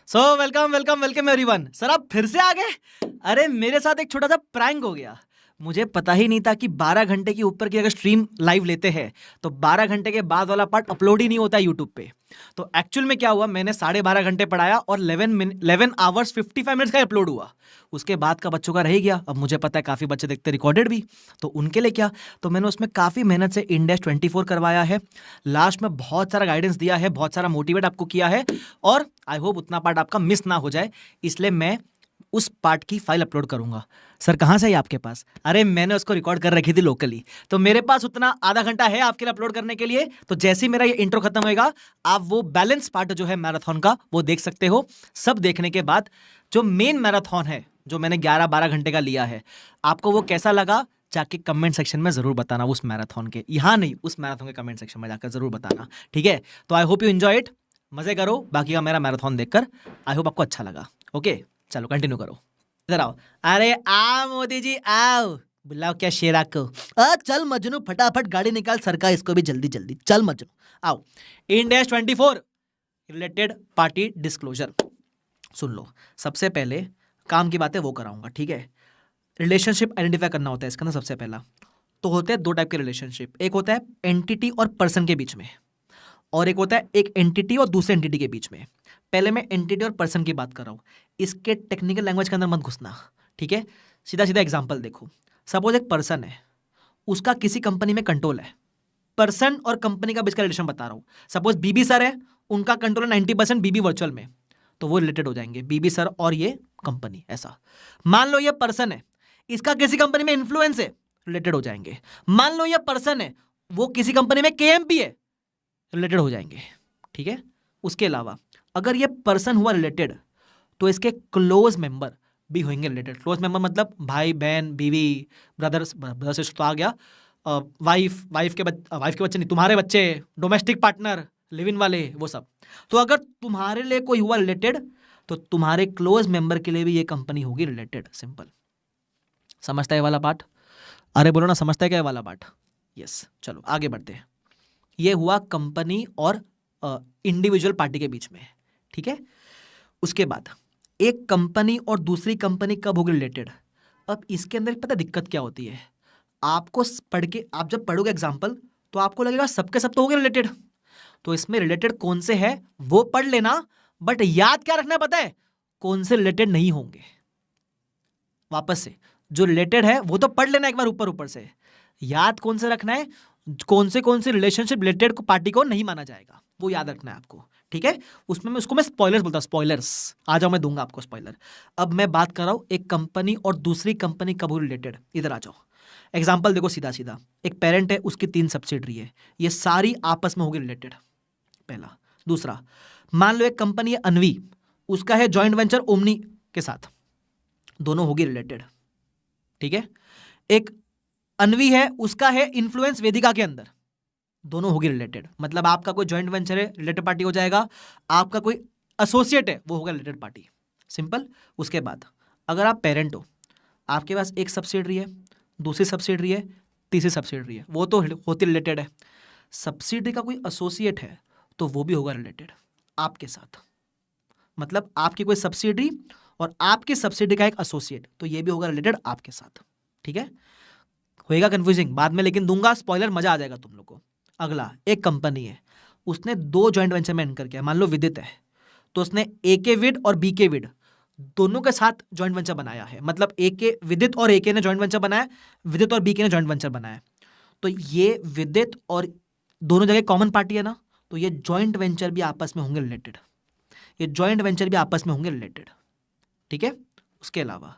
Welcome welcome welcome everyone. Sir आप फिर से आ गए। अरे मेरे साथ एक छोटा सा प्रैंक हो गया। मुझे पता ही नहीं था कि 12 घंटे की ऊपर की अगर स्ट्रीम लाइव लेते हैं तो 12 घंटे के बाद वाला पार्ट अपलोड ही नहीं होता यूट्यूब पे। तो एक्चुअल में क्या हुआ, मैंने 12.5 घंटे पढ़ाया और 11 आवर्स 55 मिनट्स का अपलोड हुआ। उसके बाद का बच्चों का रह गया। अब मुझे पता है काफ़ी बच्चे देखते रिकॉर्डेड भी, तो उनके लिए क्या, तो मैंने उसमें काफ़ी मेहनत से इंडेक्स 24 करवाया है। लास्ट में बहुत सारा गाइडेंस दिया है, बहुत सारा मोटिवेट आपको किया है, और आई होप उतना पार्ट आपका मिस ना हो जाए, इसलिए मैं उस पार्ट की फाइल अपलोड करूंगा। सर कहाँ से है आपके पास? अरे मैंने उसको रिकॉर्ड कर रखी थी लोकली, तो मेरे पास उतना आधा घंटा है आपके लिए अपलोड करने के लिए। तो जैसे ही मेरा ये इंट्रो खत्म होएगा, आप वो बैलेंस पार्ट जो है मैराथन का वो देख सकते हो। सब देखने के बाद जो मेन मैराथन है, जो मैंने 11-12 घंटे का लिया है, आपको वो कैसा लगा जाके कमेंट सेक्शन में जरूर बताना। उस मैराथन के, यहाँ नहीं, उस मैराथन के कमेंट सेक्शन में जाकर जरूर बताना, ठीक है? तो I hope you enjoy it. मजे करो बाकी का मेरा मैराथन देखकर। आई होप आपको अच्छा लगा। ओके चलो कंटिन्यू करो। इधर आओ। अरे आओ मोदी जी आओ। बुलाओ क्या शेरा को। चल मजनू फटाफट गाड़ी निकाल, सरका इसको भी जल्दी जल्दी। चल मजनू आओ। इंडेक्स 24 रिलेटेड पार्टी डिस्क्लोजर सुन लो। सबसे पहले काम की बातें वो कराऊंगा, ठीक है? रिलेशनशिप आइडेंटिफाई करना होता है इसका ना। सबसे पहला तो होते हैं दो टाइप के रिलेशनशिप। एक होता है एंटिटी और पर्सन के बीच में, और एक होता है एक एंटिटी और दूसरे एंटिटी के बीच में। पहले मैं एंटिटी और पर्सन की बात कर रहा हूं, इसके टेक्निकल लैंग्वेज के अंदर मत घुसना, ठीक है? सीधा सीधा एग्जांपल देखो। सपोज एक पर्सन है, उसका किसी कंपनी में कंट्रोल है। पर्सन और कंपनी का बीच का रिलेशन बता रहा हूं। सपोज बीबी सर है, उनका कंट्रोल है 90% बीबी वर्चुअल में, तो वो रिलेटेड हो जाएंगे, बीबी सर और ये कंपनी। ऐसा मान लो ये पर्सन है, इसका किसी कंपनी में इन्फ्लुएंस है, रिलेटेड हो जाएंगे। मान लो ये पर्सन है, वो किसी कंपनी में केएमपी है, रिलेटेड हो जाएंगे, ठीक है? उसके अलावा अगर ये पर्सन हुआ रिलेटेड, तो इसके क्लोज मेंबर भी होंगे रिलेटेड। क्लोज मेंबर मतलब भाई बहन बीवी ब्रदर्स, ब्रदर सिस्टर तो आ गया, वाइफ के बच्चे नहीं, तुम्हारे बच्चे, डोमेस्टिक पार्टनर, लिव इन वाले, वो सब। तो अगर तुम्हारे लिए कोई हुआ रिलेटेड, तो तुम्हारे क्लोज मेंबर के लिए भी ये कंपनी होगी रिलेटेड। सिंपल। समझता है वाला पार्ट? अरे बोलो ना, समझता है क्या वाला पार्ट? यस। चलो आगे बढ़ते हैं। ये हुआ कंपनी और इंडिविजुअल पार्टी के बीच में, ठीक है? उसके बाद एक कंपनी और दूसरी कंपनी कब होगी रिलेटेड? अब इसके अंदर पता दिक्कत क्या होती है? आपको पढ़ के, आप जब पढ़ोगे एग्जाम्पल, तो आपको लगेगा सबके सब तो हो गए रिलेटेड। तो इसमें रिलेटेड कौन से है वो पढ़ लेना, बट याद क्या रखना है पता है? कौन से रिलेटेड नहीं होंगे। वापस से, जो रिलेटेड है वो तो पढ़ लेना एक बार ऊपर ऊपर से। याद कौन से रखना है? कौन से रिलेशनशिप रिलेटेड को पार्टी को नहीं माना जाएगा, वो याद रखना है आपको, ठीक है? उसमें मैं उसको मैं स्पॉयलर्स बोलता हूँ, स्पॉयलर्स। आ जाओ, मैं दूंगा आपको स्पॉयलर। अब मैं बात कर रहा हूँ एक कंपनी और दूसरी कंपनी कब हो रिलेटेड। इधर आ जाओ। एग्जाम्पल देखो सीधा सीधा। एक पेरेंट है, उसकी 3 सब्सिडरी है, ये सारी आपस में होगी रिलेटेड, पहला। दूसरा, मान लो एक कंपनी है अनवी, उसका है जॉइंट वेंचर ओमनी के साथ, दोनों होगी रिलेटेड, ठीक है? एक अनवी है, उसका है इन्फ्लुएंस वेदिका के अंदर, दोनों होगी रिलेटेड। मतलब आपका कोई जॉइंट वेंचर है, रिलेटेड पार्टी हो जाएगा। आपका कोई एसोसिएट है, वो होगा रिलेटेड पार्टी। सिंपल। उसके बाद अगर आप पेरेंट हो, आपके पास एक सब्सिडरी है, दूसरी सब्सिडरी है, तीसरी सब्सिडरी है, वो तो होती रिलेटेड है। सब्सिडरी का कोई एसोसिएट है, तो वो भी होगा रिलेटेड आपके साथ। मतलब आपकी कोई सब्सिडरी और आपकी सब्सिडरी का एक एसोसिएट, तो ये भी होगा रिलेटेड आपके साथ, ठीक है? होएगा कंफ्यूजिंग बाद में, लेकिन दूंगा स्पॉइलर, मजा आ जाएगा तुम लोग को। अगला, एक कंपनी है, उसने 2 जॉइंट वेंचर में एंटर किया। मान लो विदित है, तो उसने ए के विद और बी के विद दोनों के साथ जॉइंट वेंचर बनाया है। मतलब ए के विदित और ए के ने जॉइंट वेंचर बनाया, विदित और बी के ने जॉइंट वेंचर बनाया। तो ये विदित और दोनों जगह कॉमन पार्टी है ना, तो ये जॉइंट वेंचर भी आपस में होंगे रिलेटेड। ये जॉइंट वेंचर भी आपस में होंगे रिलेटेड, ठीक है? उसके अलावा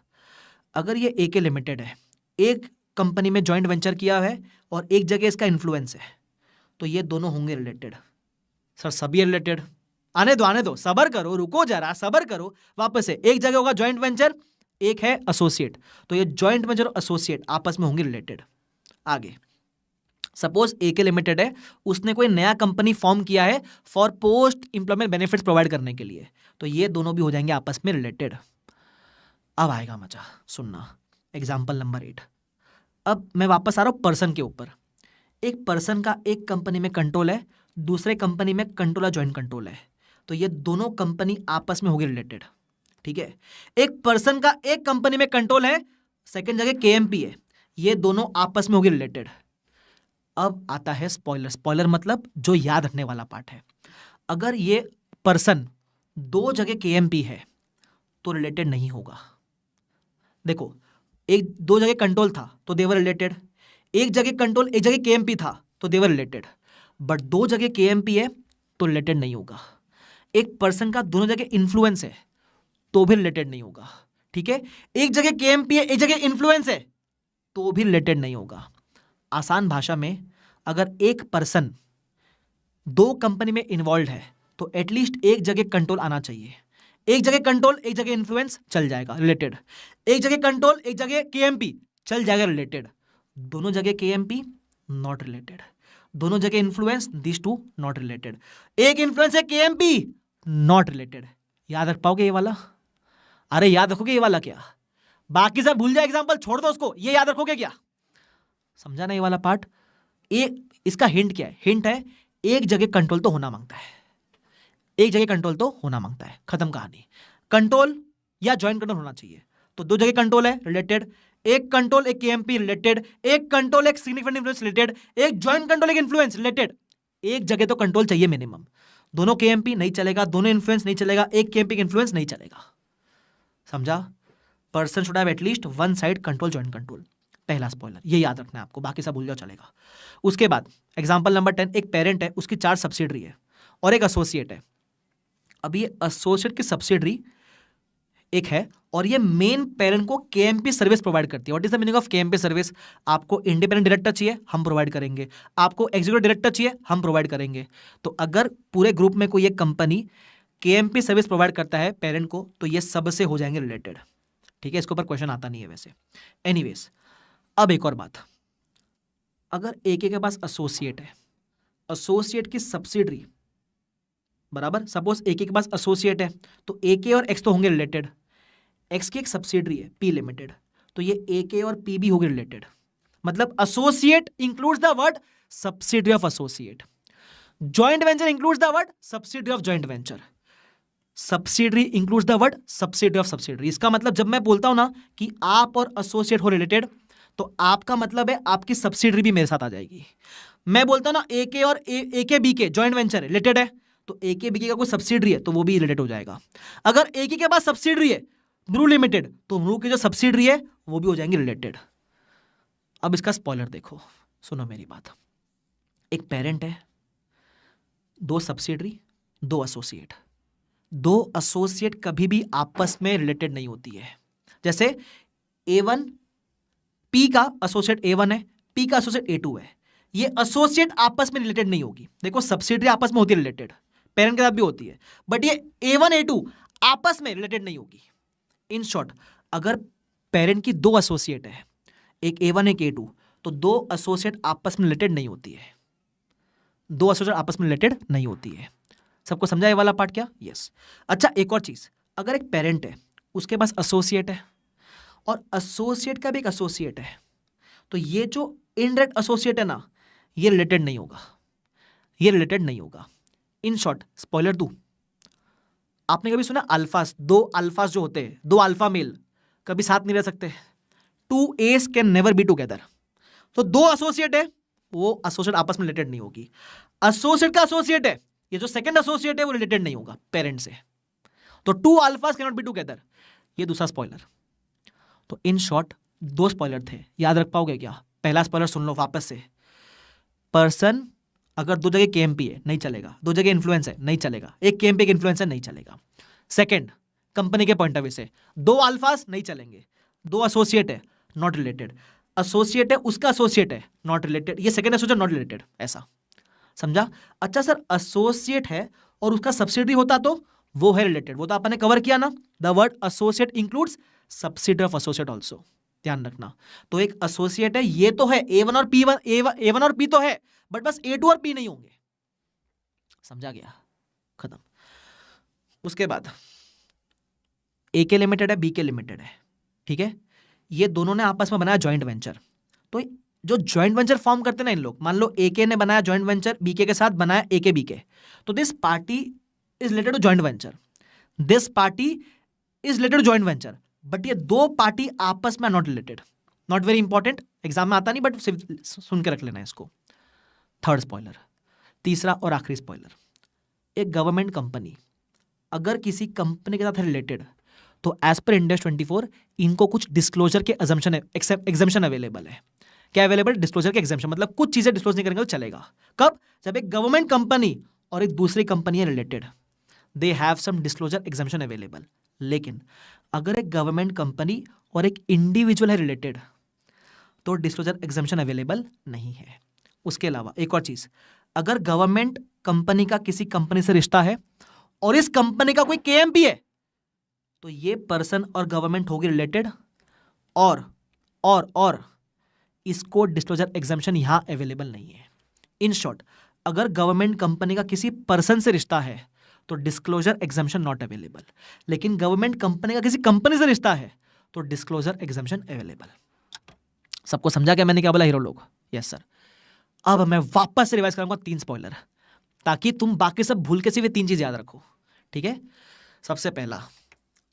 अगर ये ए के लिमिटेड है, एक कंपनी में जॉइंट वेंचर किया है और एक जगह इसका इन्फ्लुएंस है, तो ये दोनों होंगे रिलेटेड। सर सभी रिलेटेड? आने दो, सबर करो, रुको जरा, सबर करो। वापस से, एक जगह होगा जॉइंट वेंचर, एक है एसोसिएट, तो ये जॉइंट वेंचर और एसोसिएट आपस में होंगे रिलेटेड। आगे, सपोज ए के लिमिटेड है, उसने कोई नया कंपनी फॉर्म किया है for post employment benefits provide करने के लिए, तो ये दोनों भी हो जाएंगे आपस में रिलेटेड। अब आएगा मजा, सुनना। Example number 8। अब मैं वापस आ रहा हूं पर्सन के ऊपर। एक पर्सन का एक कंपनी में कंट्रोल है, दूसरे कंपनी में कंट्रोल है, जॉइंट कंट्रोल है, तो ये दोनों कंपनी आपस में होगी रिलेटेड। ठीक है, एक पर्सन का एक कंपनी में कंट्रोल है, सेकंड जगह केएमपी है, ये दोनों आपस में होगी रिलेटेड। अब आता है स्पॉइलर। स्पॉइलर मतलब जो याद रखने वाला पार्ट है। अगर ये पर्सन दो जगह केएमपी है तो रिलेटेड नहीं होगा। देखो, एक दो जगह कंट्रोल था तो देवर रिलेटेड, एक जगह कंट्रोल एक जगह केएमपी था तो देवर रिलेटेड, बट दो जगह केएमपी है तो रिलेटेड नहीं होगा। एक पर्सन का दोनों जगह इन्फ्लुएंस है तो भी रिलेटेड नहीं होगा। ठीक है, एक जगह केएमपी है एक जगह इन्फ्लुएंस है तो भी रिलेटेड नहीं होगा। आसान भाषा में, अगर एक पर्सन दो कंपनी में इन्वॉल्व है तो एटलीस्ट एक जगह कंट्रोल आना चाहिए। एक जगह कंट्रोल एक जगह इन्फ्लुएंस चल जाएगा रिलेटेड, एक जगह कंट्रोल एक जगह केएमपी चल जाएगा रिलेटेड, दोनों जगह केएमपी नॉट रिलेटेड, दोनों जगह influence this to not related, एक इन्फ्लुएंस है केएमपी नॉट रिलेटेड। याद रख पाओगे ये वाला? अरे याद रखोगे ये वाला क्या? बाकी सब भूल जाए, एग्जांपल छोड़ दो उसको, ये याद रखोगे क्या? समझा ना ये वाला पार्ट? इसका हिंट क्या है? हिंट है एक जगह कंट्रोल तो होना मांगता है, एक जगह कंट्रोल तो होना मांगता है, खत्म कहानी। कंट्रोल या ज्वाइंट कंट्रोल होना चाहिए, तो दो जगह कंट्रोल है रिलेटेड, एक कंट्रोल एक केएमपी रिलेटेड, एक कंट्रोल एक सिग्निफिकेंट इन्फ्लुएंस रिलेटेड, एक ज्वाइंट कंट्रोल एक इन्फ्लुएंस रिलेटेड। एक जगह तो कंट्रोल चाहिए मिनिमम, दोनों केएमपी नहीं चलेगा, दोनों इन्फ्लुएंस नहीं चलेगा, एक केएमपी का इन्फ्लुएंस नहीं चलेगा। समझा? Person should have at least one side control joint control. पहला स्पॉइलर, ये याद रखना है आपको, बाकी सब भूल जाओ चलेगा। उसके बाद एग्जांपल नंबर 10, एक पेरेंट है, उसकी 4 सब्सिडरी है और एक एसोसिएट है। अब ये एसोसिएट की सब्सिडरी एक है और ये मेन पेरेंट को केएमपी सर्विस प्रोवाइड करती है। What is the meaning of KMP service? आपको इंडिपेंडेंट डायरेक्टर चाहिए, हम प्रोवाइड करेंगे। आपको एग्जीक्यूटिव डायरेक्टर चाहिए, हम प्रोवाइड करेंगे। तो अगर पूरे ग्रुप में कोई एक कंपनी केएमपी सर्विस प्रोवाइड करता है पेरेंट को, तो ये सबसे हो जाएंगे रिलेटेड। ठीक है, इसके ऊपर क्वेश्चन आता नहीं है वैसे। एनीवेज, अब एक और बात, अगर एके के पास एसोसिएट है, एसोसिएट की सब्सिडरी बराबर, सपोज एके के पास एसोसिएट है तो एके और एक्स तो होंगे रिलेटेड, एक्स की एक सब्सिडरी है पी लिमिटेड, तो ये एके और पी भी होंगे रिलेटेड। मतलब associate includes the word subsidiary of associate, joint venture includes the word subsidiary of joint venture, subsidiary includes the word subsidiary of subsidiary. इसका मतलब जब मैं बोलता हूं ना कि आप और एसोसिएट हो रिलेटेड, तो आपका मतलब है आपकी सब्सिडरी भी मेरे साथ आ जाएगी। मैं बोलता हूं ना एके और एके बीके जॉइंट वेंचर रिलेटेड है, तो एके बीके का कोई सब्सिडरी है तो वो भी रिलेटेड हो जाएगा। अगर एके के पास सब्सिडरी है ब्रू लिमिटेड, तो ब्रू की जो सब्सिडरी है वो भी हो जाएंगे रिलेटेड। अब इसका स्पॉइलर देखो, सुनो मेरी बात। एक पेरेंट है, दो सब्सिडरी, दो एसोसिएट। दो एसोसिएट कभी भी आपस में रिलेटेड नहीं होती है। जैसे A1 P का एसोसिएट A1 है, P का एसोसिएट A2 है, ये एसोसिएट आपस में रिलेटेड नहीं होगी। देखो सब्सिडरी आपस में होती है रिलेटेड, पेरेंट के साथ भी होती है, बट ये A1 A2 आपस में रिलेटेड नहीं होगी। इन शॉर्ट, अगर पेरेंट की दो एसोसिएट है, एक A1 एक A2, तो दो एसोसिएट आपस में रिलेटेड नहीं होती है, दो एसोसिएट आपस में रिलेटेड नहीं होती है। सबको समझा ये वाला पार्ट क्या? यस। अच्छा, एक और चीज, अगर एक पेरेंट है उसके पास एसोसिएट है और एसोसिएट का भी एक एसोसिएट है, तो ये जो इनडायरेक्ट एसोसिएट है ना, ये रिलेटेड नहीं होगा, ये रिलेटेड नहीं होगा। इन शॉर्ट, स्पॉइलर दूं, आपने कभी सुना अल्फास, दो अल्फास जो होते हैं, दो अल्फा मेल कभी साथ नहीं रह सकते, 2 A's can never be together. तो दो एसोसिएट है, वो एसोसिएट आपस में रिलेटेड नहीं होगी। एसोसिएट का एसोसिएट है, ये जो सेकंड एसोसिएट है वो रिलेटेड नहीं होगा पेरेंट से, तो 2 अल्फास कैन नॉट बी टुगेदर। ये दूसरा स्पॉइलर। तो इन शॉर्ट 2 स्पॉइलर थे, याद रख पाओगे क्या? पहला स्पॉइलर सुन लो वापस से, पर्सन अगर दो जगह केएमपी है नहीं चलेगा, दो जगह इन्फ्लुएंस है नहीं चलेगा, एक केएमपी एक इन्फ्लुएंस है नहीं चलेगा। सेकंड, कंपनी के पॉइंट ऑफ व्यू से दो अल्फास नहीं चलेंगे, दो एसोसिएट है नॉट रिलेटेड, एसोसिएट है उसका एसोसिएट है नॉट रिलेटेड, ये सेकंड एसोसिएट नॉट रिलेटेड, ऐसा समझा? अच्छा सर, एसोसिएट है और उसका सब्सिडरी होता तो वो है रिलेटेड, वो तो आपने कवर किया ना। The word associate includes subsidiary of associate also, ध्यान रखना। तो एक एसोसिएट है, ये तो है A1 और P1, A1 और P तो है, बट बस A2 और P नहीं होंगे। समझा गया? खत्म। उसके बाद AK लिमिटेड है, BK लिमिटेड है, ठीक है, ये दोनों ने आपस में बनाया जॉइंट वेंचर। तो जो जॉइंट वेंचर फॉर्म करते हैं ना इन लोग, मान लो AK ने बनाया जॉइंट वेंचर BK के साथ, बनाया AK BK, तो this party is related to joint venture, this party is related to joint venture, but ये दो पार्टी आपस में not related. Not very important, exam में आता नहीं, बट सुन के रख लेना है इसको। थर्ड स्पॉइलर, तीसरा और आखिरी स्पॉइलर, एक गवर्नमेंट कंपनी अगर किसी कंपनी के साथ रिलेटेड, तो एज पर इंडेक्स 24 इनको कुछ डिस्क्लोजर के एग्जाम्पशन अवेलेबल है। क्या अवेलेबल? डिस्क्लोजर के एग्जाम्पशन, मतलब कुछ चीजें डिस्क्लोज नहीं करेंगे तो चलेगा। कब? जब एक गवर्नमेंट कंपनी और एक दूसरी कंपनी है related, they have some disclosure exemption available. लेकिन अगर एक गवर्नमेंट कंपनी और एक इंडिविजुअल है रिलेटेड, तो डिस्क्लोजर एग्जाम्पशन अवेलेबल नहीं है। उसके अलावा एक और चीज, अगर गवर्नमेंट कंपनी का किसी कंपनी से रिश्ता है और इस कंपनी का कोई केएमपी है, तो ये पर्सन और गवर्नमेंट होगी रिलेटेड, और इसको डिस्क्लोजर एग्जाम्पशन यहां अवेलेबल नहीं है। इन शॉर्ट, अगर गवर्नमेंट कंपनी का किसी पर्सन से रिश्ता है तो डिस्क्लोजर एग्जाम्पशन नॉट अवेलेबल, लेकिन गवर्नमेंट कंपनी का किसी कंपनी से रिश्ता है तो डिस्क्लोजर एग्जाम्पशन अवेलेबल। सबको समझा क्या मैंने क्या बोला हीरो लोग? Yes sir. अब मैं वापस से रिवाइज करूंगा 3 स्पॉइलर, ताकि तुम बाकी सब भूल के सिर्फ ये 3 चीज याद रखो, ठीक है? सबसे पहला,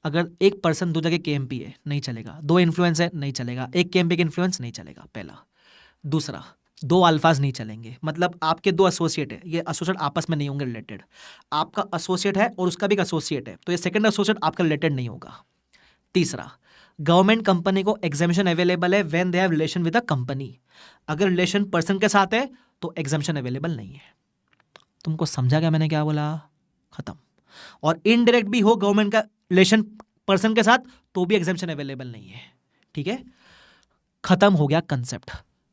अगर एक पर्सन 2 जगह केएमपी है नहीं चलेगा, 2 इन्फ्लुएंस है नहीं चलेगा, एक केएमपी के इन्फ्लुएंस नहीं चलेगा, पहला। दूसरा, 2 अल्फाज नहीं चलेंगे, मतलब आपके 2 एसोसिएट है, ये एसोसिएट आपस में नहीं होंगे रिलेटेड। आपका एसोसिएट है और उसका भी एक एसोसिएट है, तो ये सेकंड एसोसिएट आपका रिलेटेड नहीं होगा। तीसरा, गवर्नमेंट कंपनी को एग्जाम्पशन अवेलेबल है when they have relation with a company. अगर रिलेशन पर्सन के साथ है तो एग्जाम्पशन अवेलेबल नहीं है। तुमको समझा क्या मैंने क्या बोला? खत्म। और इनडायरेक्ट भी हो गवर्नमेंट का रिलेशन पर्सन के साथ तो भी एग्जाम्पशन अवेलेबल नहीं है, ठीक है? खत्म हो गया कंसेप्ट।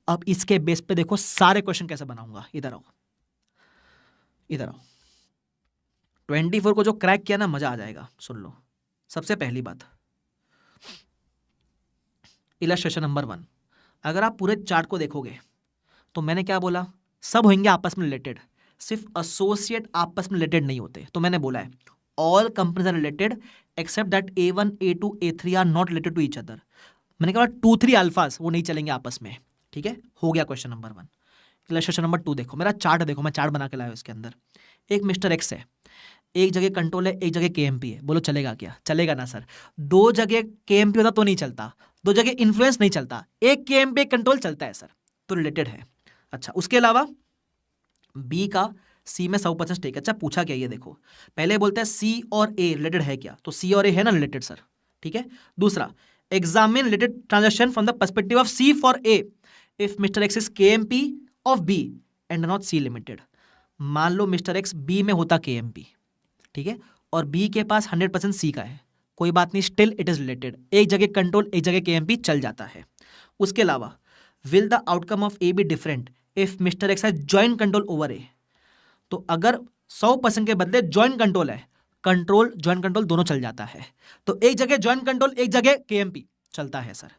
अब इसके बेस पे देखो सारे क्वेश्चन कैसे बनाऊंगा। इधर आओ, इधर आओ। 24 को जो क्रैक किया ना, मजा आ जाएगा, सुन लो। सबसे पहली बात, इलस्ट्रेशन नंबर 1, अगर आप पूरे चार्ट को देखोगे तो मैंने क्या बोला? सब होंगे आपस में रिलेटेड, सिर्फ एसोसिएट आपस में रिलेटेड नहीं होते। तो मैंने बोला है all companies are related except that A1, A2, A3 are not related to each other. मैंने कहा 2, 3 अल्फाज वो नहीं चलेंगे आपस में, ठीक है? हो गया क्वेश्चन नंबर 1। इलस्ट्रेशन नंबर 2 देखो, मेरा चार्ट देखो, मैं चार्ट बना के लाया हूं। इसके अंदर एक मिस्टर एक्स है, एक जगह कंट्रोल है, एक जगह केएमपी है। बोलो चलेगा क्या? चलेगा ना सर। 2 जगह केएमपी होता तो नहीं चलता, 2 जगह इन्फ्लुएंस नहीं चलता, एक केएमपी एक कंट्रोल चलता है सर, तो रिलेटेड है। अच्छा, उसके अलावा बी का सी में 100% स्टेक। अच्छा, पूछा क्या? ये देखो, पहले बोलते हैं सी और ए रिलेटेड है क्या, तो सी और ए है ना रिलेटेड सर, ठीक है? दूसरा, examine related transaction from the perspective of C for A if mister X is KMP of B and not C limited. मान लो मिस्टर एक्स बी में होता केएमपी, ठीक है, और बी के पास 100% सी का है, कोई बात नहीं, स्टिल इट इज रिलेटेड। एक जगह कंट्रोल, एक जगह केएमपी चल जाता है। उसके अलावा will the outcome of A be different if mister X has joint control over A. तो अगर 100% के बदले जॉइंट कंट्रोल है, कंट्रोल जॉइंट कंट्रोल दोनों चल जाता है, तो एक जगह जॉइंट कंट्रोल, एक जगह केएमपी चलता है सर।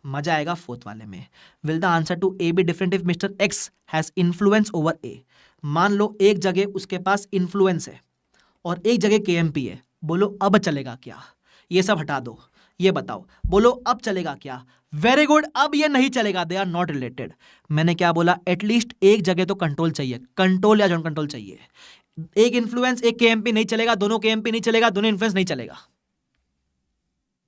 मजा आएगा फोर्थ वाले में। Will the answer to A be different if mister X has influence over A. मान लो एक जगह उसके पास इन्फ्लुएंस है और एक जगह केएमपी है, बोलो अब चलेगा क्या? ये सब हटा दो, ये बताओ, बोलो अब चलेगा क्या? वेरी गुड, अब ये नहीं चलेगा, दे आर नॉट रिलेटेड। मैंने क्या बोला? एटलीस्ट एक जगह तो कंट्रोल चाहिए, कंट्रोल या जॉइंट कंट्रोल चाहिए। एक इन्फ्लुएंस एक केएमपी नहीं चलेगा, दोनों केएमपी नहीं चलेगा, दोनों इन्फ्लुएंस नहीं चलेगा।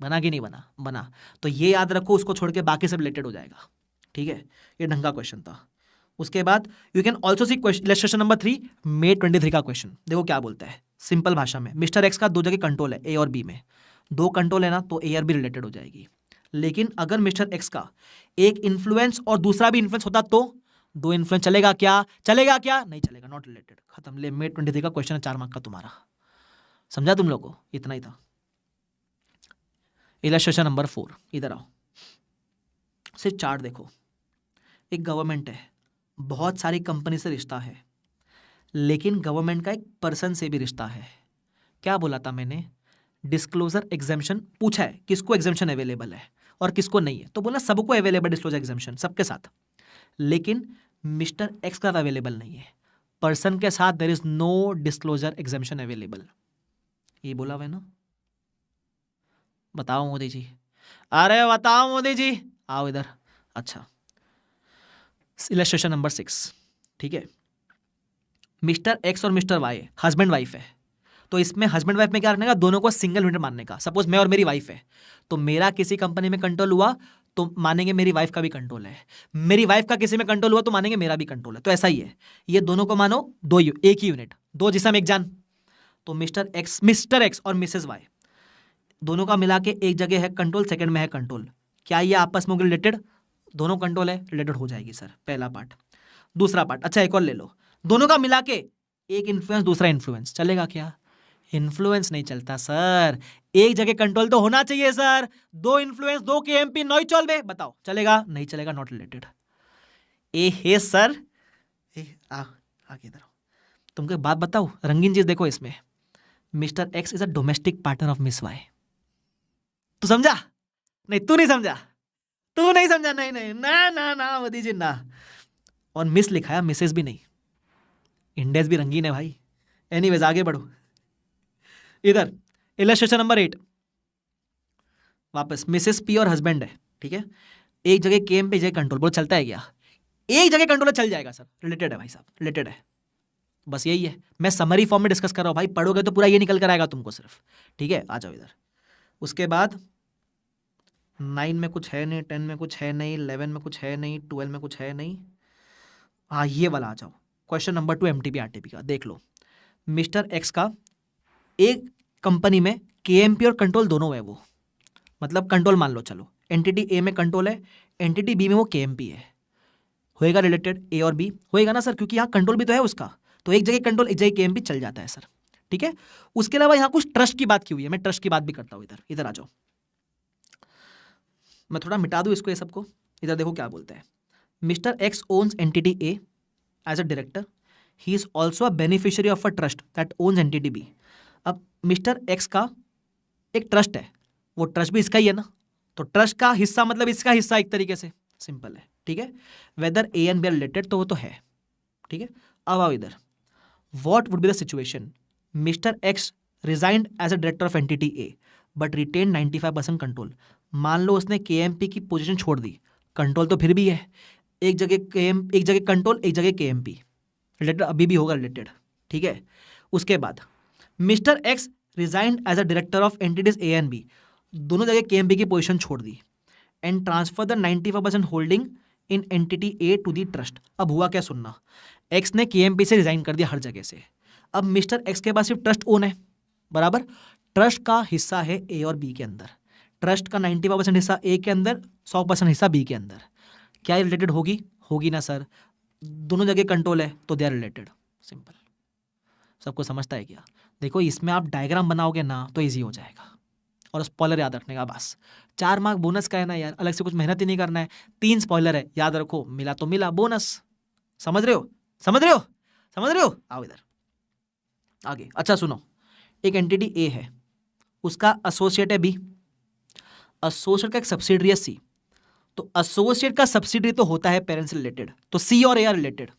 बना कि नहीं बना? बना। तो ये याद रखो, उसको छोड़ के बाकी सब रिलेटेड हो जाएगा, ठीक है? ये ढंग का क्वेश्चन था। उसके बाद you can also see illustration number 3, May 23 का क्वेश्चन। देखो क्या बोलता है सिंपल भाषा में, मिस्टर एक्स का 2 जगह कंट्रोल है, ए और बी में 2 कंट्रोल है ना, तो ए और बी रिलेटेड हो जाएगी। लेकिन अगर मिस्टर एक्स का एक इन्फ्लुएंस और दूसरा भी इन्फ्लुएंस होता तो 2 इन्फ्लुएंस चलेगा क्या? चलेगा क्या? नहीं चलेगा, नॉट रिलेटेड। खत्म। ले, May 23 का क्वेश्चन है, 4 मार्क का तुम्हारा। समझा तुम लोग को? इतना ही था। इलस्ट्रेशन नंबर 4, इधर आओ। सिर्फ चार्ट देखो, एक गवर्नमेंट है, बहुत सारी कंपनी से रिश्ता है, लेकिन गवर्नमेंट का एक पर्सन से भी रिश्ता है। क्या बोला था मैंने? डिस्क्लोजर एग्जाम्पशन पूछा है, किसको एग्जाम्पशन अवेलेबल है और किसको नहीं है, तो बोला सबको अवेलेबल डिस्क्लोजर एग्जाम्पशन, सबके साथ। लेकिन मिस्टर एक्स का अवेलेबल नहीं है, पर्सन के साथ there is no disclosure exemption available. ये बोला हुआ है ना? बताओ मोदी जी, अरे बताओ मोदी जी, आओ इधर। अच्छा, इलस्ट्रेशन नंबर 6, ठीक है? मिस्टर एक्स और मिस्टर वाई हस्बैंड वाइफ है, तो इसमें हस्बैंड वाइफ में क्या रखने का, दोनों को सिंगल यूनिट मानने का। सपोज मैं और मेरी वाइफ है, तो मेरा किसी कंपनी में कंट्रोल हुआ तो मानेंगे मेरी वाइफ का भी कंट्रोल है, मेरी वाइफ का किसी में कंट्रोल हुआ तो मानेंगे मेरा भी कंट्रोल है। तो ऐसा ही है, ये दोनों को मानो एक ही यूनिट, दो जिसम एक जान। तो मिस्टर एक्स और मिसेस वाई दोनों का मिला के एक जगह है कंट्रोल, सेकंड में है कंट्रोल। क्या ये आपस में रिलेटेड? दोनों कंट्रोल है, रिलेटेड हो जाएगी सर, पहला पार्ट। दूसरा पार्ट, अच्छा एक और ले लो, दोनों का मिला के एक इन्फ्लुएंस दूसरा इन्फ्लुएंस, चलेगा क्या? इन्फ्लुएंस नहीं चलता सर, एक जगह कंट्रोल तो होना चाहिए सर। दो इन्फ्लुएंस, दो केएमपी, नॉइज चॉल में, बताओ चलेगा? नहीं चलेगा, नॉट रिलेटेड। ए हे सर, आगे इधर तुमको एक बात बताओ, रंगीन चीज देखो इसमें, mister X is a domestic partner of miss Y. तू समझा? नहीं तू नहीं समझा, तू नहीं समझा, नहीं नहीं ना ना ना मोदी जी ना। और मिस लिखा है, मिसेस भी नहीं, इंडेस भी रंगीन है भाई। एनीवेज आगे बढ़ो, इधर इलस्ट्रेशन नंबर 8 वापस, मिसेस पी और हस्बैंड है, ठीक है, एक जगह केम पे, एक जगह कंट्रोल। बोलो चलता है क्या? एक जगह कंट्रोल चल जाएगा सर, रिलेटेड है भाई साहब, रिलेटेड है, बस यही है। मैं समरी फॉर्म में डिस्कस कर रहा हूं भाई, पढ़ोगे तो पूरा ये निकल कर आएगा तुमको सिर्फ, ठीक है। आ जाओ इधर, उसके बाद 9 में कुछ है नहीं, 10 में कुछ है नहीं, 11 में कुछ है नहीं, 12 में कुछ है नहीं। हाँ ये वाला आ जाओ, क्वेश्चन नंबर 2 एमटीपी आरटीपी का देख लो। मिस्टर एक्स का एक कंपनी में केएमपी और कंट्रोल दोनों है, वो मतलब कंट्रोल मान लो, चलो एंटिटी ए में कंट्रोल है, एंटिटी बी में वो केएमपी है, होएगा रिलेटेड? ए और बी होएगा ना सर, क्योंकि यहाँ कंट्रोल भी तो है उसका, तो एक जगह कंट्रोल एक जगह केएमपी चल जाता है सर, ठीक है। उसके अलावा यहाँ कुछ ट्रस्ट की बात की हुई है, मैं ट्रस्ट की बात भी करता हूँ। इधर इधर आ जाओ, मैं थोड़ा मिटा दूँ इसको, ये सबको। इधर देखो क्या बोलते हैं, mister X owns entity A as a director, he is also a beneficiary of a trust that owns entity B. अब मिस्टर एक्स का एक ट्रस्ट है, वो ट्रस्ट भी इसका ही है ना, तो ट्रस्ट का हिस्सा मतलब इसका हिस्सा, एक तरीके से सिंपल है, ठीक है। Whether A and B are related, तो वो तो है, ठीक है। अब आओ इधर, what would be the situation, mister X resigned as a director of entity A but retained 95% control. मान लो उसने केएमपी की पोजीशन छोड़ दी, कंट्रोल तो फिर भी है, एक जगह एक जगह कंट्रोल, एक जगह केएमपी, रिलेटेड अभी भी होगा रिलेटेड, ठीक है। उसके बाद Mr X resigned as a director of entities A and B, दोनों जगह केएमपी की पोजीशन छोड़ दी, and transfer the 95% holding in entity A to the trust. अब हुआ क्या सुनना, एक्स ने केएमपी से रिजाइन कर दिया हर जगह से, अब मिस्टर एक्स के पास सिर्फ ट्रस्ट ओन है, बराबर। ट्रस्ट का हिस्सा है ए और बी के अंदर, ट्रस्ट का 95% हिस्सा ए के अंदर, 100% हिस्सा बी के अंदर। क्या रिलेटेड होगी? होगी ना सर, दोनों जगह कंट्रोल है तो दे आर रिलेटेड, सिंपल। सबको समझता है क्या? देखो इसमें आप डायग्राम बनाओगे ना तो इजी हो जाएगा, और स्पॉइलर याद रखने का बस। 4 मार्क बोनस का है ना यार, अलग से कुछ मेहनत ही नहीं करना है, 3 स्पॉइलर है, याद रखो, मिला तो मिला बोनस। समझ रहे हो? समझ रहे हो? समझ रहे हो? आओ इधर आगे। अच्छा सुनो, एक एंटिटी ए है, उसका एसोसिएट है बी, एसोसिएट का एक सब्सिडरी है सी, तो एसोसिएट का सब्सिडरी तो होता है पेरेंट्स से रिलेटेड, तो सी और ए आर रिलेटेड।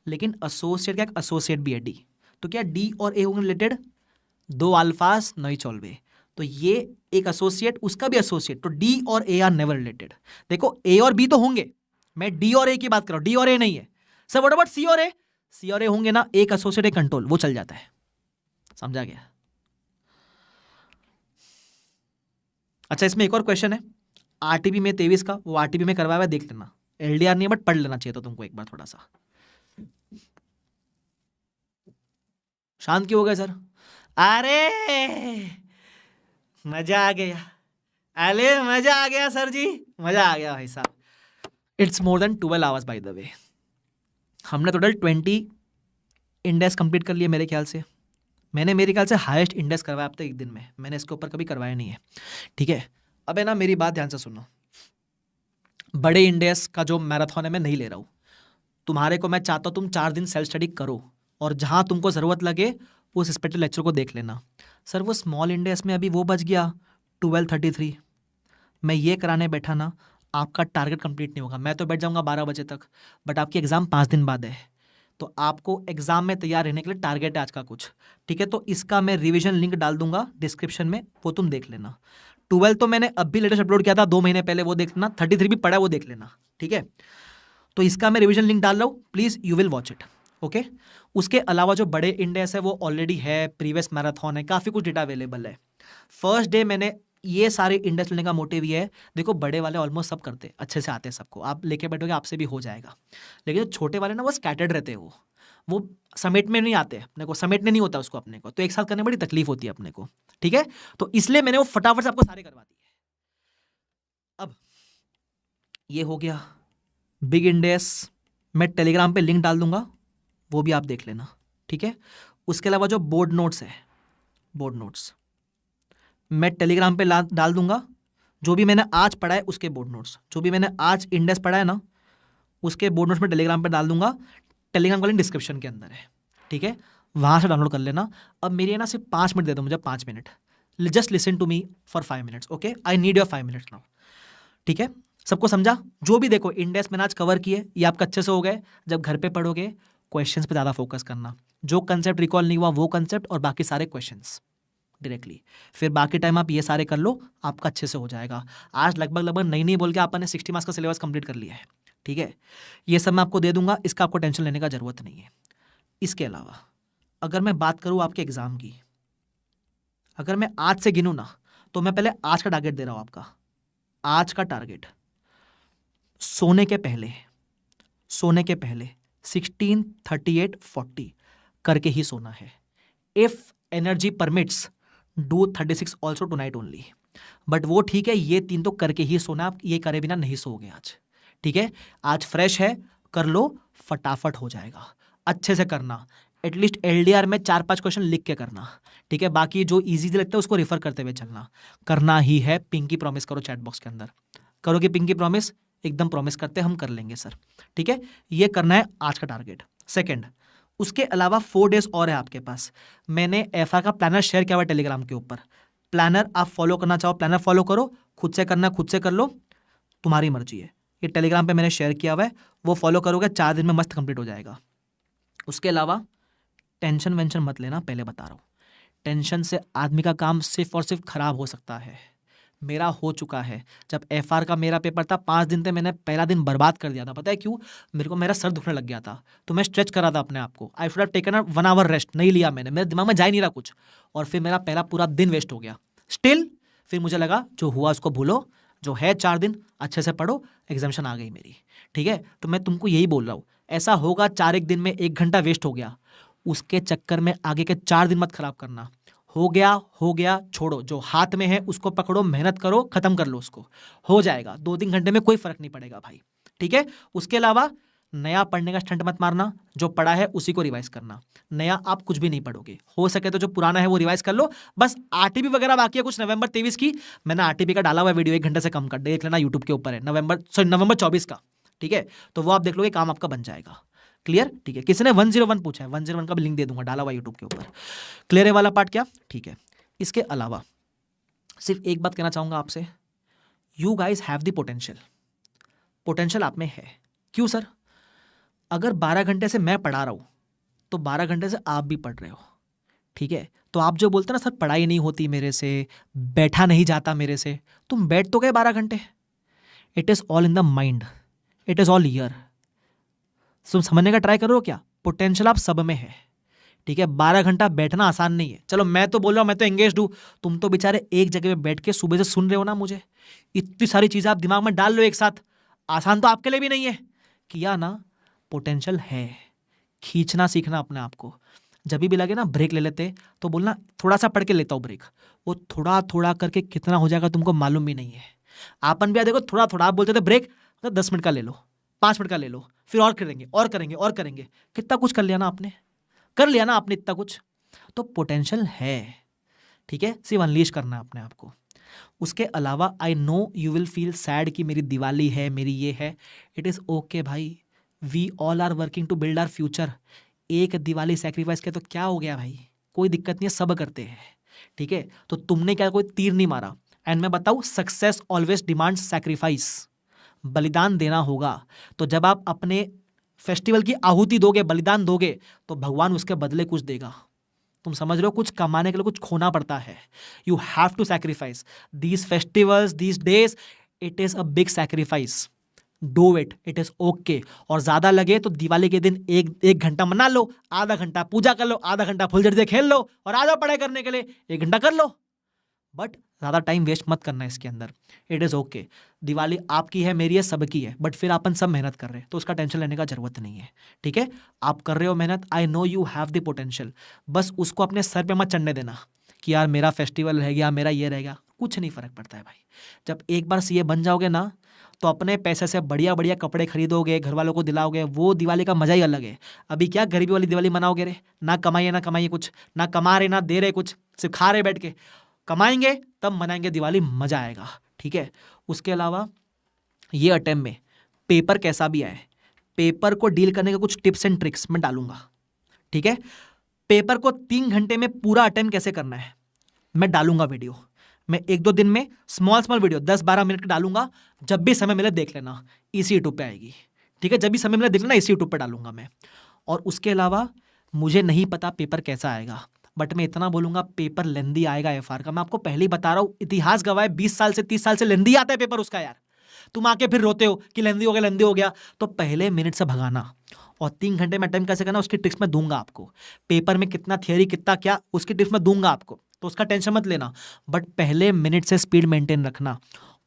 लेकिन एसोसिएट का एक एसोसिएट भी है डी, तो क्या डी और ए होंगे रिलेटेड? दो अल्फास नहीं चॉल्वे, तो ये एक एसोसिएट, उसका भी एसोसिएट, तो डी और ए आर नेवर रिलेटेड। देखो ए और बी तो होंगे, मैं डी और ए की बात कर रहा हूं, डी और ए नहीं है सर। व्हाट अबाउट सी और ए? सी और ए होंगे ना, एक एसोसिएट एक कंट्रोल, वो चल जाता है। समझा गया? अच्छा इसमें एक और क्वेश्चन है आरटीपी में 23 का, वो आरटीपी में करवाया हुआ, देख लेना, एलडीआर नहीं है बट पढ़ लेना चाहिए तो तुमको एक बार थोड़ा सा। शांत क्यों हो गए सर? अरे मजा आ गया, अरे मजा आ गया सर जी, मजा आ गया भाई साहब। It's more than 12 hours by the way. हमने टोटल 20 इंडेक्स कंप्लीट कर लिए मेरे ख्याल से। मैंने मेरे ख्याल से हाईएस्ट इंडेक्स करवाया अब तक एक दिन में, मैंने इसके ऊपर कभी करवाया नहीं है, ठीक है। अब है ना, मेरी बात ध्यान से सुनो, बड़े इंडेक्स का जो मैराथन है मैं नहीं ले रहा हूँ तुम्हारे को, मैं चाहता हूँ तुम 4 दिन सेल्फ स्टडी करो, और जहाँ तुमको ज़रूरत लगे उस स्पेशल लेक्चर को देख लेना। सर वो स्मॉल इंडेक्स में अभी वो बच गया 12:33, मैं ये कराने बैठा ना, आपका टारगेट कंप्लीट नहीं होगा। मैं तो बैठ जाऊँगा 12 बजे तक, बट आपकी एग्ज़ाम 5 दिन बाद है, तो आपको एग्ज़ाम में तैयार रहने के लिए टारगेट है आज का कुछ, ठीक है। तो इसका मैं रिवीजन लिंक डाल दूंगा डिस्क्रिप्शन में, वो तुम देख लेना। 12 तो मैंने अभी लेटेस्ट अपलोड किया था 2 महीने पहले, वो देख लेना। 33 भी पड़ा है, वो देख लेना, ठीक है। तो इसका मैं रिवीजन लिंक डाल रहा हूँ, please you will watch it. Okay. उसके अलावा जो बड़े इंडेक्स है वो ऑलरेडी है, प्रीवियस मैराथन है, काफ़ी कुछ डेटा अवेलेबल है। फर्स्ट डे मैंने ये सारे इंडेक्स लेने का मोटिव ये है, देखो बड़े वाले ऑलमोस्ट सब करते अच्छे से आते हैं सबको, आप लेके बैठोगे आपसे भी हो जाएगा। लेकिन जो छोटे वाले ना वो स्कैटर्ड रहते हैं, वो समेट में नहीं आते, अपने को समेटने नहीं होता उसको अपने को, तो एक साथ करने में बड़ी तकलीफ होती है अपने को, ठीक है। तो इसलिए मैंने वो फटाफट से आपको सारे करवा दिए। अब ये हो गया बिग इंडेक्स, मैं टेलीग्राम पे लिंक डाल दूंगा, वो भी आप देख लेना, ठीक है। उसके अलावा जो बोर्ड नोट्स है, बोर्ड नोट्स मैं टेलीग्राम पे डाल दूंगा। जो भी मैंने आज पढ़ा है उसके बोर्ड नोट्स, जो भी मैंने आज इंडेक्स पढ़ा है ना उसके बोर्ड नोट्स में टेलीग्राम पे डाल दूंगा। टेलीग्राम का लिंक डिस्क्रिप्शन के अंदर है, ठीक है, वहाँ से डाउनलोड कर लेना। अब मेरी है ना सिर्फ 5 मिनट दे दो मुझे, 5 minute, just listen to me for 5 minutes, okay, I need your 5 minutes now, ठीक है। सबको समझा? जो भी देखो इंडेक्स मैंने आज कवर किए ये आपका अच्छे से हो गए। जब घर पे पढ़ोगे क्वेश्चंस पे ज़्यादा फोकस करना, जो कंसेप्ट रिकॉल नहीं हुआ वो कंसेप्ट और बाकी सारे क्वेश्चंस डायरेक्टली, फिर बाकी टाइम आप ये सारे कर लो, आपका अच्छे से हो जाएगा। आज लगभग नहीं बोल के आपने 60 मार्क्स का सिलेबस कंप्लीट कर लिया है, ठीक है। ये सब मैं आपको दे दूंगा, इसका आपको टेंशन लेने का ज़रूरत नहीं है। इसके अलावा अगर मैं बात करूँ आपके एग्ज़ाम की, अगर मैं आज से गिनूँ ना तो मैं पहले आज का टारगेट दे रहा हूँ आपका। आज का टारगेट सोने के पहले 16, 38, 40 करके ही सोना है। If energy permits do 36 also tonight only, but वो ठीक है, ये 3 तो करके ही सोना, आप ये करे बिना नहीं सोओगे आज, ठीक है। आज फ्रेश है, कर लो, फटाफट हो जाएगा, अच्छे से करना। एटलीस्ट LDR में 4-5 क्वेश्चन लिख के करना, ठीक है। बाकी जो इजी लगता है उसको रेफर करते हुए चलना, करना ही है। पिंकी प्रॉमिस करो चैट बॉक्स के अंदर, करोगे पिंकी प्रॉमिस? एकदम प्रॉमिस करते हम कर लेंगे सर, ठीक है। ये करना है आज का टारगेट। सेकेंड, उसके अलावा 4 डेज और है आपके पास। मैंने FR का प्लानर शेयर किया हुआ टेलीग्राम के ऊपर। प्लानर आप फॉलो करना चाहो प्लानर फॉलो करो, खुद से करना खुद से कर लो, तुम्हारी मर्जी है। ये टेलीग्राम पे मैंने शेयर किया हुआ है, वो फॉलो करोगे 4 दिन में मस्त कंप्लीट हो जाएगा। उसके अलावा टेंशन वेंशन मत लेना, पहले बता रहा हूँ, टेंशन से आदमी का काम सिर्फ और सिर्फ खराब हो सकता है। मेरा हो चुका है। जब FR का मेरा पेपर था 5 दिन थे, मैंने पहला दिन बर्बाद कर दिया था। पता है क्यों? मेरे को मेरा सर दुखने लग गया था, तो मैं स्ट्रेच कर रहा था अपने आप को। I should have taken a 1 hour rest, नहीं लिया मैंने, मेरे दिमाग में जा ही नहीं रहा कुछ, और फिर मेरा पहला पूरा दिन वेस्ट हो गया। स्टिल फिर मुझे लगा जो हुआ उसको भूलो, जो है 4 दिन अच्छे से पढ़ो, एग्जामिनेशन आ गई मेरी, ठीक है। तो मैं तुमको यही बोल रहा हूँ, ऐसा होगा 4 एक दिन में 1 घंटा वेस्ट हो गया, उसके चक्कर में आगे के 4 दिन मत खराब करना। हो गया, छोड़ो, जो हाथ में है उसको पकड़ो, मेहनत करो, खत्म कर लो उसको, हो जाएगा। 2-3 घंटे में कोई फर्क नहीं पड़ेगा भाई, ठीक है। उसके अलावा नया पढ़ने का स्टंट मत मारना, जो पढ़ा है उसी को रिवाइज करना। नया आप कुछ भी नहीं पढ़ोगे, हो सके तो जो पुराना है वो रिवाइज कर लो। बस RTP वगैरह बाकी है कुछ नवंबर 23 की, मैंने RTP का डाला हुआ वीडियो 1 घंटे से कम कर, देख लेना, यूट्यूब के ऊपर है, नवंबर 24 का, ठीक है। तो वो आप देख लोगे, काम आपका बन जाएगा। क्लियर? ठीक है। किसी ने 101 पूछा है, 101 का भी लिंक दे दूंगा, डाला हुआ यूट्यूब के ऊपर। क्लियर है वाला पार्ट क्या? ठीक है। इसके अलावा सिर्फ एक बात कहना चाहूंगा आपसे, you guys have the potential आप में है। क्यों सर? अगर 12 घंटे से मैं पढ़ा रहा हूं तो 12 घंटे से आप भी पढ़ रहे हो, ठीक है। तो आप जो बोलते हैं ना सर पढ़ाई नहीं होती मेरे से, बैठा नहीं जाता मेरे से, तुम बैठ तो गए 12 घंटे। It is all in the mind, it is all here. तुम समझने का ट्राई करो, क्या पोटेंशियल आप सब में है, ठीक है। 12 घंटा बैठना आसान नहीं है। चलो मैं तो बोल रहा हूँ, मैं तो एंगेज्ड हूँ, तुम तो बेचारे एक जगह पे बैठ के सुबह से सुन रहे हो ना मुझे, इतनी सारी चीज़ें आप दिमाग में डाल लो एक साथ, आसान तो आपके लिए भी नहीं है। किया ना, पोटेंशियल है, खींचना सीखना अपने आप को। जब भी लगे ना ब्रेक ले लेते तो बोलना थोड़ा सा पढ़ के लेता हूँ ब्रेक, वो थोड़ा थोड़ा करके कितना हो जाएगा तुमको मालूम भी नहीं है। आपन भी देखो थोड़ा थोड़ा, आप बोलते थे ब्रेक तो 10 मिनट का ले लो, 5 मिनट का ले लो, फिर और करेंगे और करेंगे और करेंगे, कितना कुछ कर लिया ना आपने, कर लिया ना आपने इतना कुछ। तो पोटेंशियल है, ठीक है, सिर्फ अनलीश करना है अपने आप को। उसके अलावा I know you will feel sad कि मेरी दिवाली है, मेरी ये है, इट इज़ ओके भाई, we all are working to build our future. एक दिवाली सेक्रीफाइस किया तो क्या हो गया भाई, कोई दिक्कत नहीं है, सब करते हैं, ठीक है। तो तुमने क्या कोई तीर नहीं मारा। एंड मैं बताऊँ, सक्सेस ऑलवेज डिमांड्स सैक्रिफाइस, बलिदान देना होगा। तो जब आप अपने फेस्टिवल की आहुति दोगे, बलिदान दोगे, तो भगवान उसके बदले कुछ देगा। तुम समझ रहे हो, कुछ कमाने के लिए कुछ खोना पड़ता है। You have to sacrifice these festivals, these days, it is a big sacrifice. Do it, it is okay. और ज्यादा लगे तो दिवाली के दिन एक घंटा मना लो, आधा घंटा पूजा कर लो, आधा घंटा फुलझड़ी से खेल लो और आ जाओ पढ़ाई करने के लिए, 1 घंटा कर लो, बट ज्यादा टाइम वेस्ट मत करना इसके अंदर। इट इज ओके, दिवाली आपकी है, मेरी है, सबकी है, बट फिर अपन सब मेहनत कर रहे हैं तो उसका टेंशन लेने का जरूरत नहीं है। ठीक है, आप कर रहे हो मेहनत, आई know you have the potential, बस उसको अपने सर पे मत चढ़ने देना कि यार मेरा फेस्टिवल रह गया, मेरा ये रह गया, कुछ नहीं फर्क पड़ता है भाई। जब एक बार सीए बन जाओगे ना तो अपने पैसे से बढ़िया बढ़िया कपड़े खरीदोगे, घर वालों को दिलाओगे, वो दिवाली का मजा ही अलग है। अभी क्या गरीबी वाली दिवाली मनाओगे रे, ना कमाइए कुछ, ना कमा रहे ना दे रहे कुछ, सिर्फ खा रहे बैठ के। कमाएंगे तब मनाएंगे दिवाली, मजा आएगा। ठीक है, उसके अलावा ये अटेम्प्ट में पेपर कैसा भी आए, पेपर को डील करने के कुछ टिप्स एंड ट्रिक्स मैं डालूंगा। ठीक है, पेपर को 3 घंटे में पूरा अटेम्प्ट कैसे करना है मैं डालूंगा वीडियो। मैं 1-2 दिन में स्मॉल वीडियो 10-12 मिनट डालूंगा, जब भी समय मिले देख लेना, इसी यूट्यूब पे आएगी। ठीक है, जब भी समय मिले देख लेना, इसी यूट्यूब पे डालूंगा मैं। और उसके अलावा मुझे नहीं पता पेपर कैसा आएगा, बट मैं इतना बोलूंगा पेपर लेंदी आएगा एफआर का, मैं आपको पहले ही बता रहा हूं। इतिहास गवाह है 20 साल से 30 साल से लेंदी आता है पेपर उसका यार। तुम आके फिर रोते हो कि लेंदी हो गया, तो पहले मिनट से भगाना और 3 घंटे में अटेम्प्ट कैसे करना उसकी टिप्स मैं दूंगा आपको। पेपर में कितना थियरी कितना क्या उसकी टिप्स मैं दूंगा आपको, तो उसका टेंशन मत लेना, बट पहले मिनट से स्पीड मेंटेन रखना।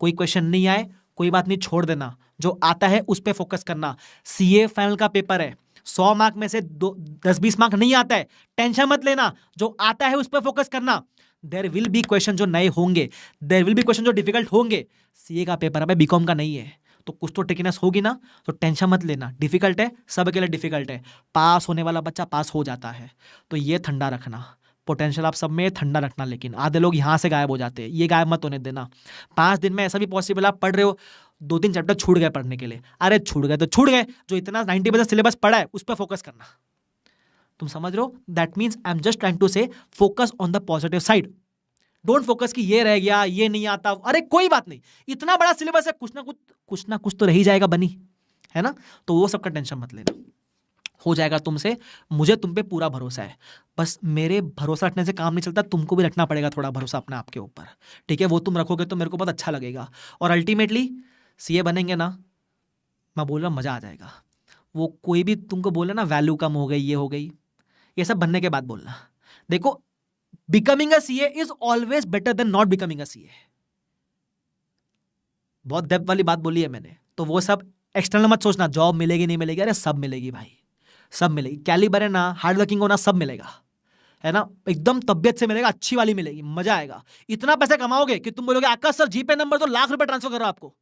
कोई क्वेश्चन नहीं आए कोई बात नहीं, छोड़ देना, जो आता है उस पर फोकस करना। सीए फाइनल का पेपर है, 100 मार्क में से 10-20 मार्क नहीं आता है, टेंशन मत लेना, जो आता है उस पर फोकस करना। देयर विल बी क्वेश्चन जो नए होंगे, देयर विल बी क्वेश्चन जो डिफिकल्ट होंगे। सीए का पेपर है, बीकॉम का नहीं है, तो कुछ तो टिकनेस होगी ना, तो टेंशन मत लेना। डिफिकल्ट है, सबके लिए डिफिकल्ट है, पास होने वाला बच्चा पास हो जाता है, तो ये ठंडा रखना। पोटेंशियल आप सब में ठंडा रखना, लेकिन आधे लोग यहाँ से गायब हो जाते हैं, ये गायब मत होने देना। 5 दिन में ऐसा भी पॉसिबल आप पढ़ रहे हो 2-3 चैप्टर छूट गए पढ़ने के लिए, अरे छूट गए तो छूट गए, जो इतना 90% सिलेबस पढ़ा है उस पर फोकस करना। तुम समझ रहे हो, that means I am just trying to say focus on the positive side. Don't focus कि ये रह गया, ये नहीं आता, अरे कोई बात नहीं, इतना बड़ा सिलेबस है, कुछ ना कुछ तो रह ही जाएगा बनी, है ना, तो वो सबका टेंशन मत लेना, हो जाएगा तुमसे। मुझे तुम पे पूरा भरोसा है, बस मेरे भरोसा रखने से काम नहीं चलता, तुमको भी रखना पड़ेगा थोड़ा भरोसा अपने आप के ऊपर। ठीक है, वो तुम रखोगे तो मेरे को बहुत अच्छा लगेगा, और अल्टीमेटली सीए बनेंगे ना, मैं बोल रहा हूँ मजा आ जाएगा। वो कोई भी तुमको बोले ना वैल्यू कम हो गई, ये हो गई, ये सब बनने के बाद बोलना। देखो, becoming a CA is always better than not becoming a CA. बहुत डेप्थ वाली बात बोली है मैंने, तो वो सब एक्सटर्नल मत सोचना, जॉब मिलेगी नहीं मिलेगी, अरे सब मिलेगी भाई, सब मिलेगी। कैलिबर है ना, हार्ड वर्किंग होना, सब मिलेगा, है ना, एकदम तबियत से मिलेगा, अच्छी वाली मिलेगी, मजा आएगा। इतना पैसे कमाओगे कि तुम बोलोगे आकाश सर जीपे नंबर तो लाख रुपए ट्रांसफर कर रहा आपको,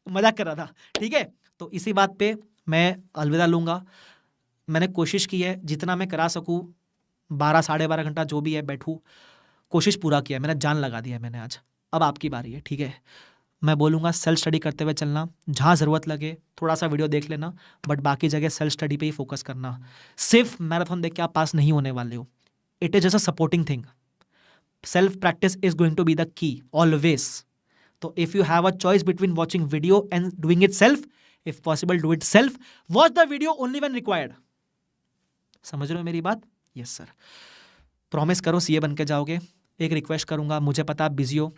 मजाक कर रहा था। ठीक है, तो इसी बात पे मैं अलविदा लूंगा। मैंने कोशिश की है जितना मैं करा सकूं, 12-12.5 घंटा जो भी है बैठूं, कोशिश पूरा किया, मैंने जान लगा दिया मैंने आज। अब आपकी बारी है। ठीक है, मैं बोलूँगा सेल्फ स्टडी करते हुए चलना, जहाँ ज़रूरत लगे थोड़ा सा वीडियो देख लेना, बट बाकी जगह सेल्फ स्टडी पे ही फोकस करना। सिर्फ मैराथन देख के आप पास नहीं होने वाले हो, it is just a supporting thing. Self practice is going to be the key always. तो if you have a choice between watching video and doing it self, if possible do it self, watch the video only when required. समझ रहे हो मेरी बात? Yes sir. Promise करो CA बन के जाओगे। एक रिक्वेस्ट करूंगा, मुझे पता आप बिजी हो,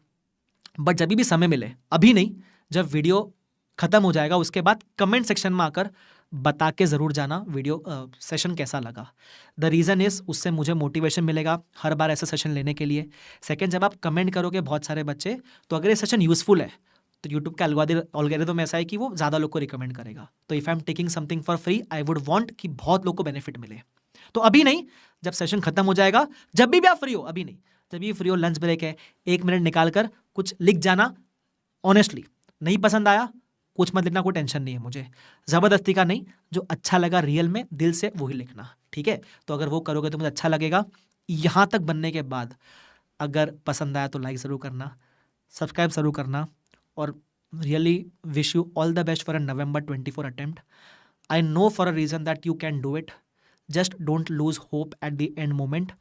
बट जब भी समय मिले, अभी नहीं, जब वीडियो खत्म हो जाएगा उसके बाद कमेंट सेक्शन में आकर बता के ज़रूर जाना वीडियो सेशन कैसा लगा। द रीज़न इज़ उससे मुझे मोटिवेशन मिलेगा हर बार ऐसा सेशन लेने के लिए। सेकंड, जब आप कमेंट करोगे बहुत सारे बच्चे, तो अगर ये सेशन यूज़फुल है तो यूट्यूब का एल्गोरिथम ऐसा है कि वो ज़्यादा लोग को रिकमेंड करेगा। तो if I am taking something for free, I would want कि बहुत लोग को बेनिफिट मिले। तो अभी नहीं, जब सेशन खत्म हो जाएगा, जब भी आप फ्री हो, अभी नहीं, जब भी फ्री हो, लंच ब्रेक है, 1 मिनट निकाल कर कुछ लिख जाना। ऑनेस्टली नहीं पसंद आया कुछ मत लिखना, कोई टेंशन नहीं है मुझे, ज़बरदस्ती का नहीं, जो अच्छा लगा रियल में दिल से वही लिखना। ठीक है, तो अगर वो करोगे तो मुझे अच्छा लगेगा। यहाँ तक बनने के बाद अगर पसंद आया तो लाइक ज़रूर करना, सब्सक्राइब ज़रूर करना, और really wish you all the best for a November 24 attempt. I know for a reason that you can do it, just don't lose hope at the end moment.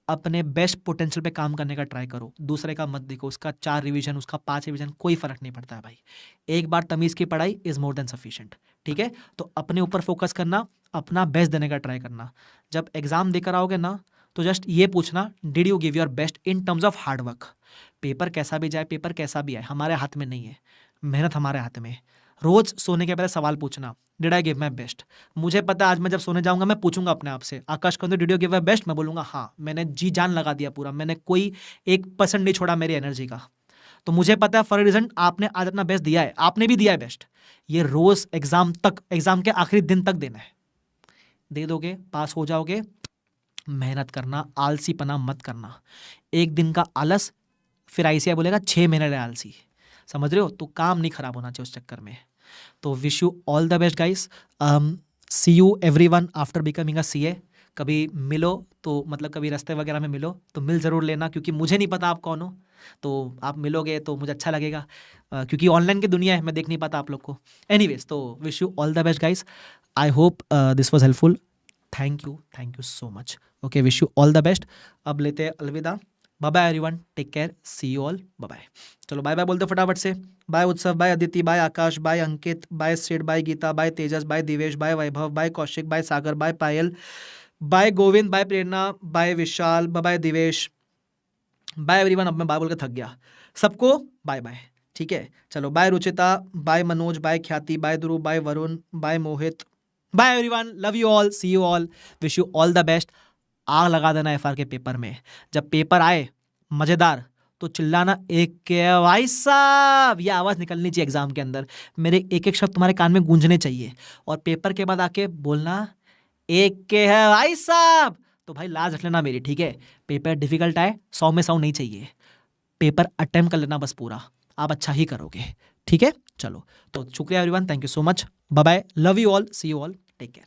अपने बेस्ट पोटेंशियल पे काम करने का try करो, दूसरे का मत देखो, उसका 4 रिवीजन, उसका 5 रिवीजन, कोई फर्क नहीं पड़ता है भाई। एक बार तमीज़ की पढ़ाई इज़ मोर देन सफिशिएंट। ठीक है, तो अपने ऊपर फोकस करना, अपना बेस्ट देने का ट्राई करना। जब एग्जाम देकर आओगे ना, तो जस्ट ये पूछना, did you give your best in terms of hard work. Paper कैसा भी जाए, पेपर कैसा भी आए, हमारे हाथ में नहीं है, मेहनत हमारे हाथ में है। रोज सोने के पहले सवाल पूछना, did I give my best. मुझे पता है आज मैं जब सोने जाऊंगा मैं पूछूंगा अपने आप से, Akash Kandu did you give my best? मैं बोलूंगा हाँ, मैंने जी जान लगा दिया पूरा, मैंने कोई 1% नहीं छोड़ा मेरी एनर्जी का। तो मुझे पता है फॉर रीजन आपने आज अपना बेस्ट दिया है, आपने भी दिया है बेस्ट। ये रोज एग्जाम तक, एग्जाम के आखिरी दिन तक देना है। दे दोगे, पास हो जाओगे। मेहनत करना, आलसीपना मत करना। एक दिन का आलस, फिर आईसीआई बोलेगा 6 महीने रहे आलसी, समझ रहे हो? तो काम नहीं खराब होना चाहिए उस चक्कर में। तो wish you all the best guys. See you everyone after becoming a CA. कभी मिलो तो मतलब कभी रास्ते वगैरह में मिलो तो मिल ज़रूर लेना, क्योंकि मुझे नहीं पता आप कौन हो, तो आप मिलोगे तो मुझे अच्छा लगेगा, क्योंकि ऑनलाइन की दुनिया है, मैं देख नहीं पाता आप लोग को। एनीवेज, तो wish you all the best guys. I hope this was helpful. Thank you so much. Okay, wish you all the best. अब लेते हैं अलविदा। Bye bye everyone, take care, see you all, bye bye. चलो bye bye बोलते फटाफट से। Bye Utsav, bye Aditi, bye Akash, bye Ankit, bye Sid, bye Geeta, bye Tejas, bye Divesh, bye Vaibhav, bye Kaushik, bye Sagar, bye Payal, bye Govind, bye Prerna, bye Vishal, bye bye Divesh, bye everyone. अब मैं bye बोल के थक गया, सबको बाय बाय, ठीक है? चलो bye Ruchita, bye Manoj, bye Khyati, bye Dhruv, bye Varun, bye Mohit, bye everyone, love you all, see you all, wish you all the best. आग लगा देना एफआर के पेपर में, जब पेपर आए मजेदार तो चिल्लाना एक के भाई साहब, ये आवाज़ निकलनी चाहिए एग्जाम के अंदर, मेरे एक एक शब्द तुम्हारे कान में गूंजने चाहिए। और पेपर के बाद आके बोलना एक के है भाई साहब, तो भाई लाज रख लेना मेरी, ठीक है? पेपर डिफिकल्ट आए 100 में 100 नहीं चाहिए, पेपर अटेम्प्ट कर लेना बस पूरा, आप अच्छा ही करोगे, ठीक है? चलो, तो शुक्रिया everyone, thank you so much, bye bye, love you all, see you all, take care.